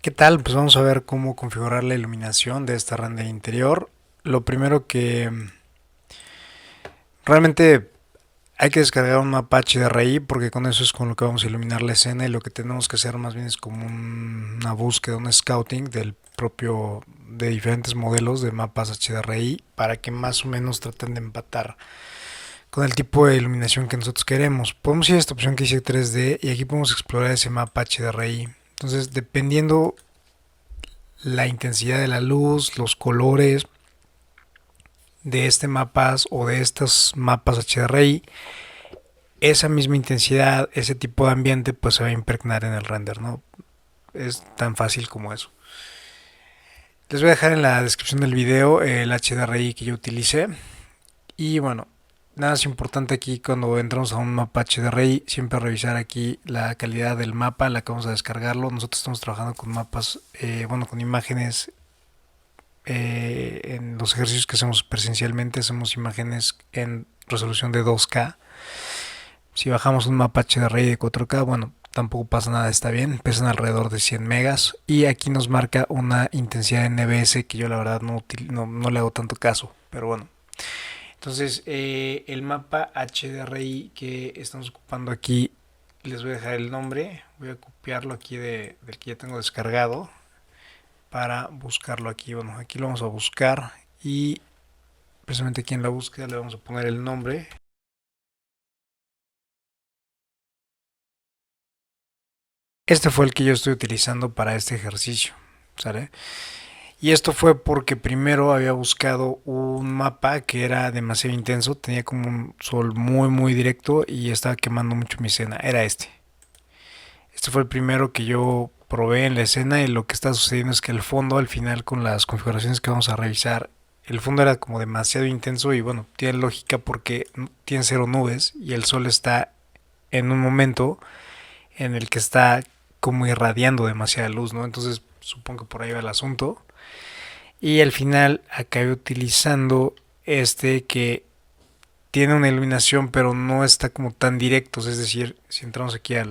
¿Qué tal? Pues vamos a ver cómo configurar la iluminación de esta render interior. Lo primero que realmente hay que descargar un mapa HDRI porque con eso es con lo que vamos a iluminar la escena y lo que tenemos que hacer más bien es como una búsqueda, un scouting del propio de diferentes modelos de mapas HDRI para que más o menos traten de empatar con el tipo de iluminación que nosotros queremos. Podemos ir a esta opción que dice 3D y aquí podemos explorar ese mapa HDRI. Entonces, dependiendo la intensidad de la luz, los colores de este mapas o de estos mapas HDRI, esa misma intensidad, ese tipo de ambiente, pues se va a impregnar en el render, ¿no? Es tan fácil como eso. Les voy a dejar en la descripción del video el HDRI que yo utilicé. Y bueno, nada es importante aquí cuando entramos a un mapa HDRI, siempre revisar aquí la calidad del mapa en la que vamos a descargarlo. Nosotros estamos trabajando con mapas, con imágenes en los ejercicios que hacemos presencialmente hacemos imágenes en resolución de 2K. Si bajamos un mapa HDRI de 4K, bueno, tampoco pasa nada, está bien, pesan alrededor de 100 megas y aquí nos marca una intensidad en NBS que yo la verdad no le hago tanto caso, pero bueno. Entonces, el mapa HDRI que estamos ocupando aquí, les voy a dejar el nombre, voy a copiarlo aquí del que ya tengo descargado para buscarlo aquí. Bueno, aquí lo vamos a buscar y precisamente aquí en la búsqueda le vamos a poner el nombre. Este fue el que yo estoy utilizando para este ejercicio, ¿sale? Y esto fue porque primero había buscado un mapa que era demasiado intenso, tenía como un sol muy directo y estaba quemando mucho mi escena, era este. Este fue el primero que yo probé en la escena y lo que está sucediendo es que el fondo al final con las configuraciones que vamos a revisar, el fondo era como demasiado intenso y bueno, tiene lógica porque tiene cero nubes y el sol está en un momento en el que está como irradiando demasiada luz, ¿no? Entonces supongo que por ahí va el asunto. Y al final acabé utilizando este que tiene una iluminación pero no está como tan directo, es decir, si entramos aquí a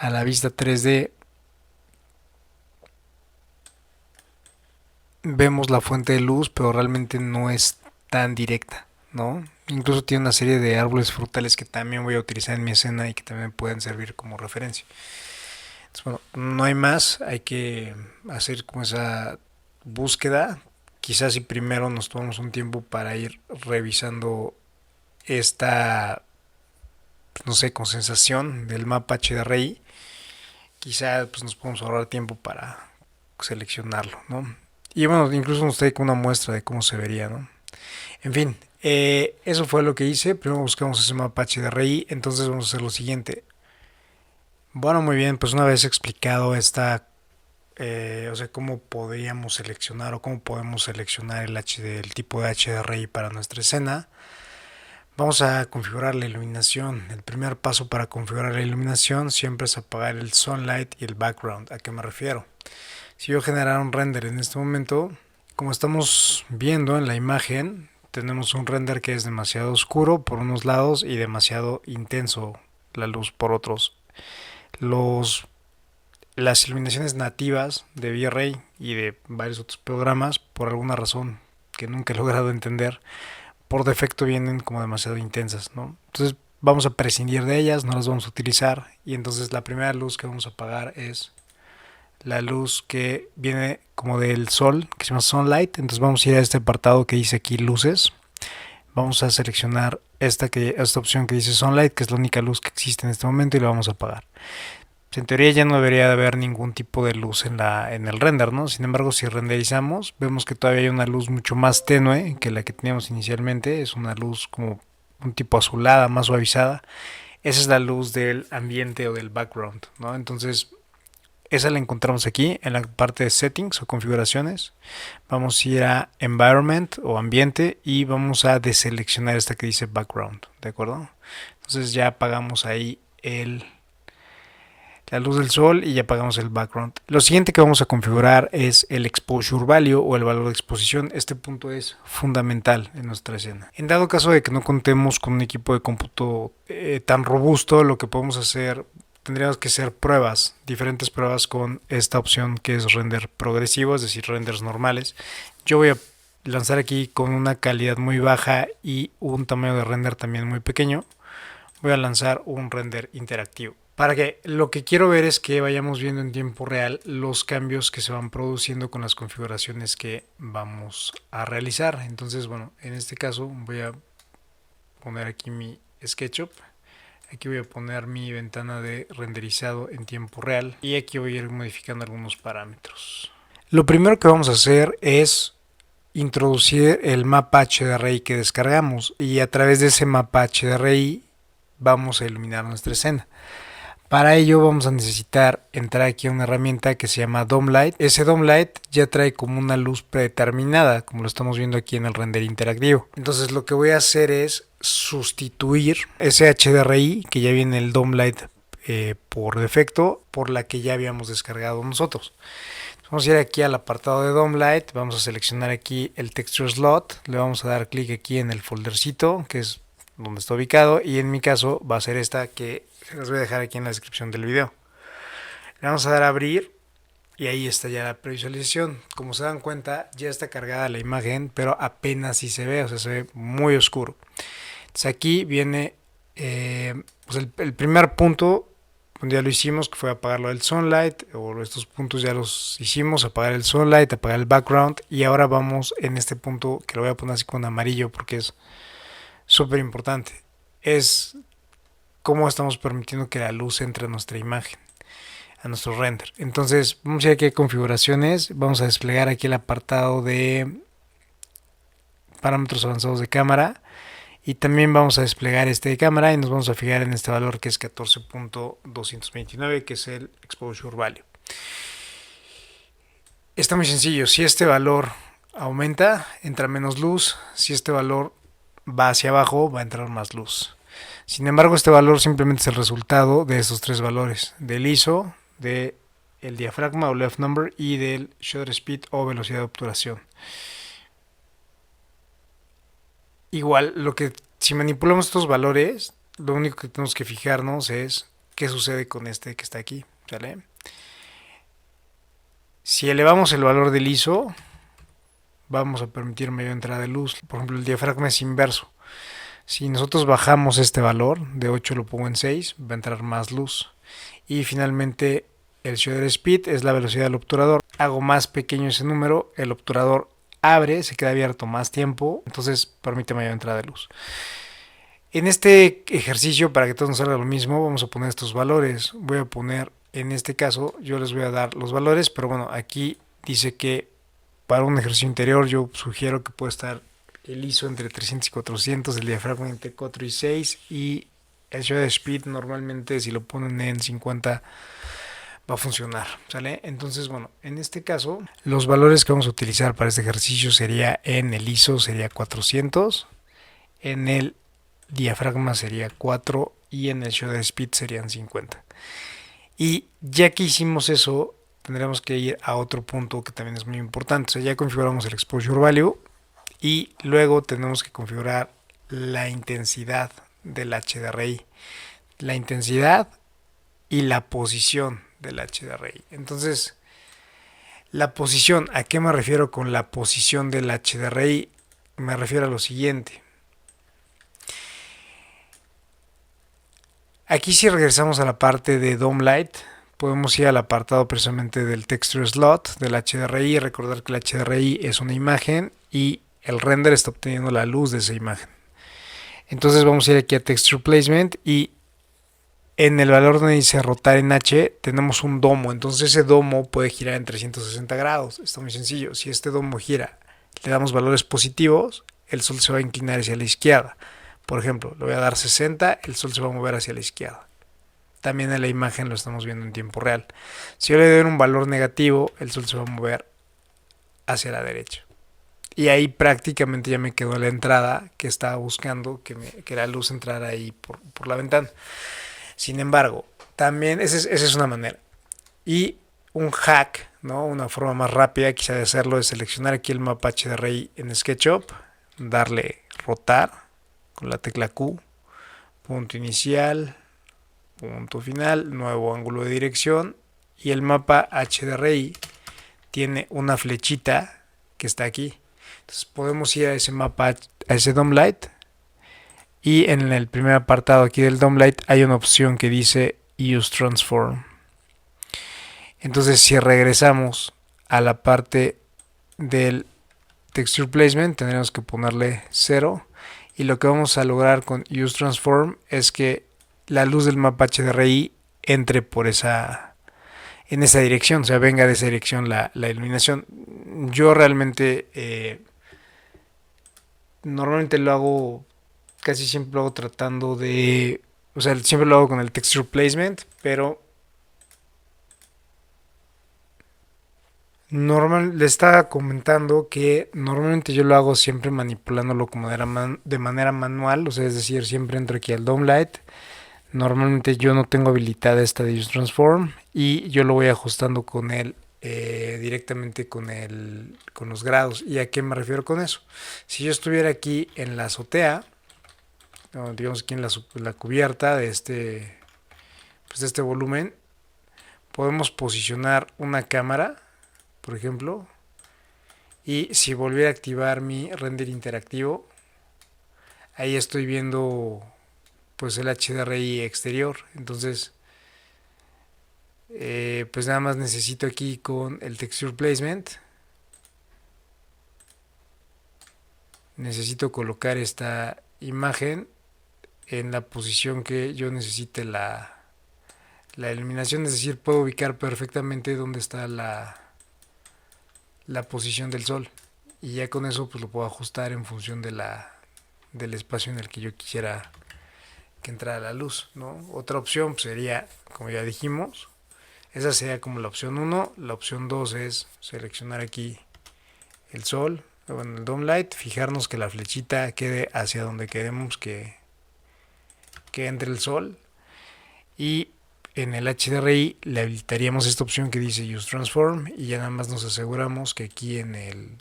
la vista 3D vemos la fuente de luz, pero realmente no es tan directa, ¿no? Incluso tiene una serie de árboles frutales que también voy a utilizar en mi escena y que también pueden servir como referencia. Entonces, bueno, no hay más, hay que hacer como esa búsqueda. Quizás si primero nos tomamos un tiempo para ir revisando esta, no sé, con sensación del mapa HDRI, quizás pues, nos podemos ahorrar tiempo para seleccionarlo, ¿no? Y bueno, incluso nos trae una muestra de cómo se vería, ¿no? En fin, eso fue lo que hice. Primero buscamos ese mapa HDRI, entonces vamos a hacer lo siguiente. Bueno, muy bien, pues una vez explicado o sea, cómo podríamos seleccionar o cómo podemos seleccionar el tipo de HDRI para nuestra escena, vamos a configurar la iluminación. El primer paso para configurar la iluminación siempre es apagar el sunlight y el background. ¿A qué me refiero? Si yo generara un render en este momento, como estamos viendo en la imagen, tenemos un render que es demasiado oscuro por unos lados y demasiado intenso la luz por otros. Los, las iluminaciones nativas de V-Ray y de varios otros programas, por alguna razón que nunca he logrado entender, por defecto vienen como demasiado intensas, ¿no? Entonces vamos a prescindir de ellas, no las vamos a utilizar y entonces la primera luz que vamos a apagar es la luz que viene como del sol, que se llama Sunlight. Entonces vamos a ir a este apartado que dice aquí luces. Vamos a seleccionar esta opción que dice Sunlight, que es la única luz que existe en este momento y la vamos a apagar. Pues en teoría ya no debería de haber ningún tipo de luz en el render, ¿no? Sin embargo, si renderizamos, vemos que todavía hay una luz mucho más tenue que la que teníamos inicialmente. Es una luz como un tipo azulada, más suavizada. Esa es la luz del ambiente o del background, ¿no? Entonces esa la encontramos aquí en la parte de settings o configuraciones. Vamos a ir a environment o ambiente y vamos a deseleccionar esta que dice background, ¿de acuerdo? Entonces ya apagamos ahí la luz del sol y ya apagamos el background. Lo siguiente que vamos a configurar es el exposure value o el valor de exposición. Este punto es fundamental en nuestra escena. En dado caso de que no contemos con un equipo de cómputo tan robusto, lo que podemos hacer tendríamos que hacer pruebas, diferentes pruebas con esta opción que es render progresivo, es decir, renders normales. Yo voy a lanzar aquí con una calidad muy baja y un tamaño de render también muy pequeño. Voy a lanzar un render interactivo. Para que lo que quiero ver es que vayamos viendo en tiempo real los cambios que se van produciendo con las configuraciones que vamos a realizar. Entonces, bueno, en este caso voy a poner aquí mi SketchUp. Aquí voy a poner mi ventana de renderizado en tiempo real y aquí voy a ir modificando algunos parámetros. Lo primero que vamos a hacer es introducir el mapa HDRI que descargamos y a través de ese mapa HDRI vamos a iluminar nuestra escena. Para ello vamos a necesitar entrar aquí a una herramienta que se llama Dome Light. Ese Dome Light ya trae como una luz predeterminada, como lo estamos viendo aquí en el render interactivo. Entonces lo que voy a hacer es sustituir ese HDRI que ya viene el Dome Light por defecto por la que ya habíamos descargado nosotros. Vamos a ir aquí al apartado de Dome Light, vamos a seleccionar aquí el Texture Slot, le vamos a dar clic aquí en el foldercito que es donde está ubicado y en mi caso va a ser esta que se las voy a dejar aquí en la descripción del video. Le vamos a dar a abrir y ahí está ya la previsualización. Como se dan cuenta ya está cargada la imagen, pero apenas si se ve, o sea, se ve muy oscuro. Entonces aquí viene pues el primer punto, ya lo hicimos, que fue apagarlo del Sunlight, o estos puntos ya los hicimos, apagar el Sunlight, apagar el background, y ahora vamos en este punto que lo voy a poner así con amarillo porque es súper importante, es cómo estamos permitiendo que la luz entre a nuestra imagen, a nuestro render. Entonces vamos a ir aquí a configuraciones, vamos a desplegar aquí el apartado de parámetros avanzados de cámara y también vamos a desplegar este de cámara y nos vamos a fijar en este valor que es 14.229, que es el exposure value. Está muy sencillo, si este valor aumenta entra menos luz, si este valor va hacia abajo va a entrar más luz. Sin embargo, este valor simplemente es el resultado de estos tres valores, del ISO, del diafragma o left number y del shutter speed o velocidad de obturación. Igual, si manipulamos estos valores, lo único que tenemos que fijarnos es qué sucede con este que está aquí, ¿sale? Si elevamos el valor del ISO, vamos a permitir mayor entrada de luz. Por ejemplo, el diafragma es inverso. Si nosotros bajamos este valor, de 8 lo pongo en 6, va a entrar más luz. Y finalmente el shutter speed es la velocidad del obturador. Hago más pequeño ese número, el obturador abre, se queda abierto más tiempo, entonces permite mayor entrada de luz. En este ejercicio, para que todos nos salga lo mismo, vamos a poner estos valores. Voy a poner, en este caso, yo les voy a dar los valores, pero bueno, aquí dice que para un ejercicio interior yo sugiero que puede estar el ISO entre 300 y 400, el diafragma entre 4 y 6 y el shutter speed normalmente si lo ponen en 50 va a funcionar, ¿sale? Entonces, bueno, en este caso los valores que vamos a utilizar para este ejercicio sería en el ISO sería 400, en el diafragma sería 4 y en el shutter speed serían 50. Y ya que hicimos eso, tendremos que ir a otro punto que también es muy importante. O sea, ya configuramos el exposure value y luego tenemos que configurar la intensidad del HDRI, la intensidad y la posición del HDRI. Entonces, la posición, ¿a qué me refiero con la posición del HDRI? Me refiero a lo siguiente. Aquí si regresamos a la parte de Dome Light, podemos ir al apartado precisamente del Texture Slot, del HDRI, recordar que el HDRI es una imagen y el render está obteniendo la luz de esa imagen. Entonces vamos a ir aquí a Texture Placement y en el valor donde dice rotar en H tenemos un domo, entonces ese domo puede girar en 360 grados, está muy sencillo. Si este domo gira, le damos valores positivos, el sol se va a inclinar hacia la izquierda. Por ejemplo, le voy a dar 60, el sol se va a mover hacia la izquierda. También en la imagen lo estamos viendo en tiempo real. Si yo le doy un valor negativo, el sol se va a mover hacia la derecha. Y ahí prácticamente ya me quedó la entrada que estaba buscando, que la luz entrara ahí por la ventana. Sin embargo, también esa es una manera. Y un hack, ¿no? Una forma más rápida quizá de hacerlo es seleccionar aquí el mapa HDRI en SketchUp, darle rotar con la tecla Q, punto inicial, punto final, nuevo ángulo de dirección, y el mapa HDRI tiene una flechita que está aquí. Entonces podemos ir a ese mapa, a ese DOM Light, y en el primer apartado aquí del DOM Light hay una opción que dice Use Transform. Entonces si regresamos a la parte del Texture Placement, tendremos que ponerle 0, y lo que vamos a lograr con Use Transform es que la luz del mapa HDRI entre por en esa dirección, o sea, venga de esa dirección la iluminación. Yo realmente normalmente lo hago, casi siempre lo hago tratando de, o sea, siempre lo hago con el Texture Placement, pero le estaba comentando que normalmente yo lo hago siempre manipulándolo como de manera manual, o sea, es decir, siempre entro aquí al DOM Light. Normalmente yo no tengo habilitada esta de Use Transform y yo lo voy ajustando con él directamente con los grados. ¿Y a qué me refiero con eso? Si yo estuviera aquí en la azotea, digamos aquí en la cubierta pues de este volumen, podemos posicionar una cámara, por ejemplo, y si volviera a activar mi render interactivo, ahí estoy viendo pues el HDRI exterior. Entonces pues nada más necesito aquí con el Texture Placement, necesito colocar esta imagen en la posición que yo necesite la iluminación, es decir, puedo ubicar perfectamente dónde está la posición del sol, y ya con eso pues lo puedo ajustar en función del espacio en el que yo quisiera que entrara la luz, ¿no? Otra opción pues sería, como ya dijimos, esa sería como la opción 1. La opción 2 es seleccionar aquí el sol, bueno, el dome light, fijarnos que la flechita quede hacia donde queremos que entre el sol, y en el HDRI le habilitaríamos esta opción que dice Use Transform, y ya nada más nos aseguramos que aquí en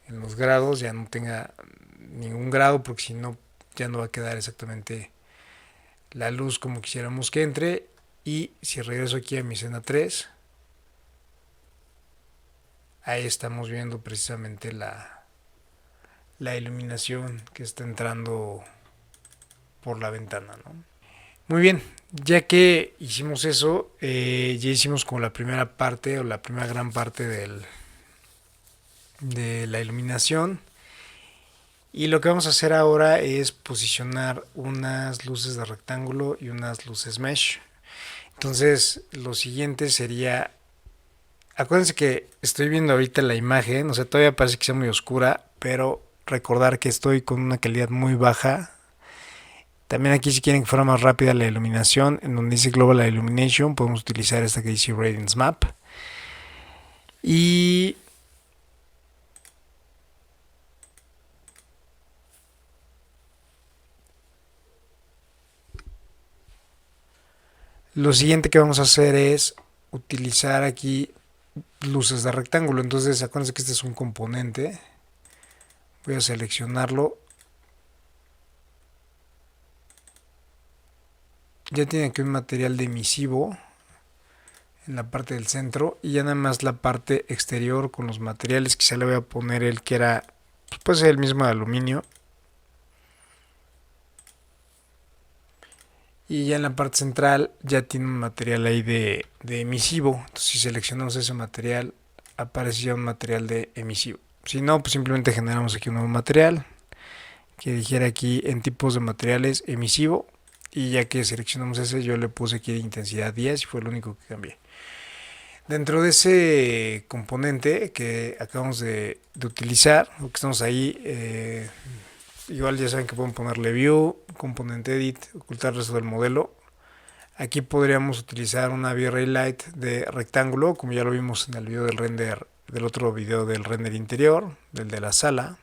los grados ya no tenga ningún grado, porque si no ya no va a quedar exactamente la luz como quisiéramos que entre. Y si regreso aquí a mi escena 3, ahí estamos viendo precisamente la iluminación que está entrando por la ventana, ¿no? Muy bien, ya que hicimos eso, ya hicimos como la primera parte o la primera gran parte de la iluminación. Y lo que vamos a hacer ahora es posicionar unas luces de rectángulo y unas luces mesh. Entonces, lo siguiente sería, acuérdense que estoy viendo ahorita la imagen, o sea, todavía parece que sea muy oscura, pero recordar que estoy con una calidad muy baja. También aquí, si quieren que fuera más rápida la iluminación, en donde dice Global Illumination, podemos utilizar esta que dice Radiance Map. Y lo siguiente que vamos a hacer es utilizar aquí luces de rectángulo. Entonces, acuérdense que este es un componente. Voy a seleccionarlo. Ya tiene aquí un material de emisivo en la parte del centro, y ya nada más la parte exterior con los materiales. Quizá le voy a poner el que era, pues puede ser el mismo de aluminio. Y ya en la parte central ya tiene un material ahí de emisivo. Entonces, si seleccionamos ese material, aparece ya un material de emisivo. Si no, pues simplemente generamos aquí un nuevo material que dijera aquí en tipos de materiales emisivo, y ya que seleccionamos ese, yo le puse aquí de intensidad 10 y fue lo único que cambié. Dentro de ese componente que acabamos de utilizar, o que estamos ahí, igual ya saben que pueden ponerle View, Component Edit, ocultar el resto del modelo. Aquí podríamos utilizar una V-Ray Light de rectángulo, como ya lo vimos en el video del render, del otro video del render interior, del de la sala.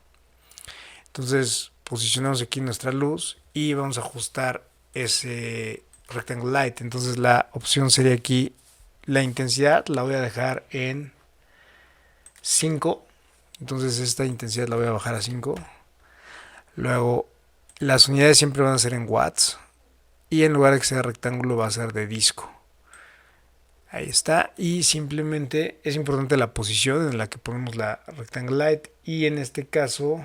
Entonces posicionamos aquí nuestra luz y vamos a ajustar ese Rectangle Light. Entonces la opción sería aquí, la intensidad la voy a dejar en 5. Entonces esta intensidad la voy a bajar a 5. Luego las unidades siempre van a ser en watts. y en lugar de que sea rectángulo va a ser de disco. Ahí está, y simplemente es importante la posición en la que ponemos la Rectangle Light, y en este caso,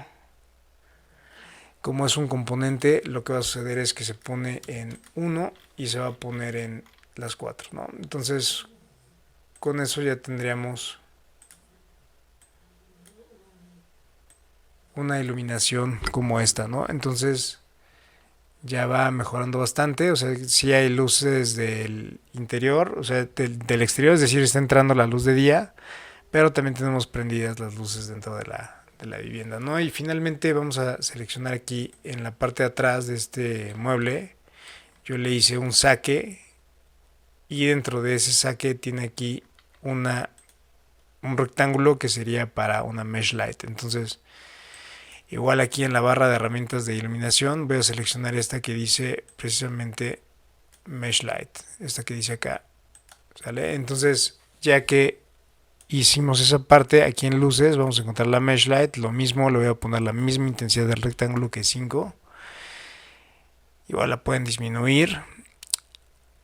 como es un componente, lo que va a suceder es que se pone en 1 y se va a poner en las 4, ¿no? Entonces, con eso ya tendríamos una iluminación como esta, ¿no? Entonces ya va mejorando bastante, o sea, sí hay luces del interior, o sea, del exterior, es decir, está entrando la luz de día, pero también tenemos prendidas las luces dentro de la vivienda, ¿no? Y finalmente vamos a seleccionar aquí en la parte de atrás de este mueble, yo le hice un saque y dentro de ese saque tiene aquí una, un rectángulo que sería para una mesh light. Entonces, igual aquí en la barra de herramientas de iluminación voy a seleccionar esta que dice precisamente mesh light, esta que dice acá, ¿sale? Entonces, ya que hicimos esa parte, aquí en luces vamos a encontrar la mesh light, lo mismo, le voy a poner la misma intensidad del rectángulo que 5, igual la pueden disminuir.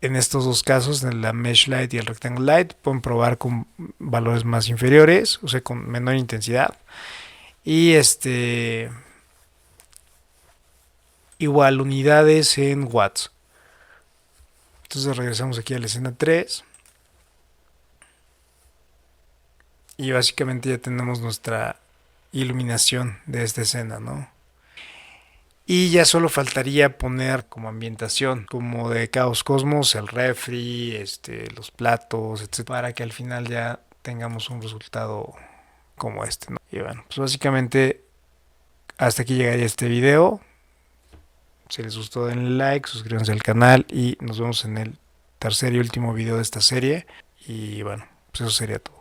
En estos dos casos, en la mesh light y el rectangle light, pueden probar con valores más inferiores, o sea, con menor intensidad. Y igual unidades en watts. Entonces regresamos aquí a la escena 3 y básicamente ya tenemos nuestra iluminación de esta escena, ¿no? Y ya solo faltaría poner como ambientación, como de Caos Cosmos, el refri, los platos, etc. Para que al final ya tengamos un resultado como este, ¿no? Y bueno, pues básicamente hasta aquí llegaría este video. Si les gustó denle like, suscríbanse al canal y nos vemos en el tercer y último video de esta serie. Y bueno, pues eso sería todo.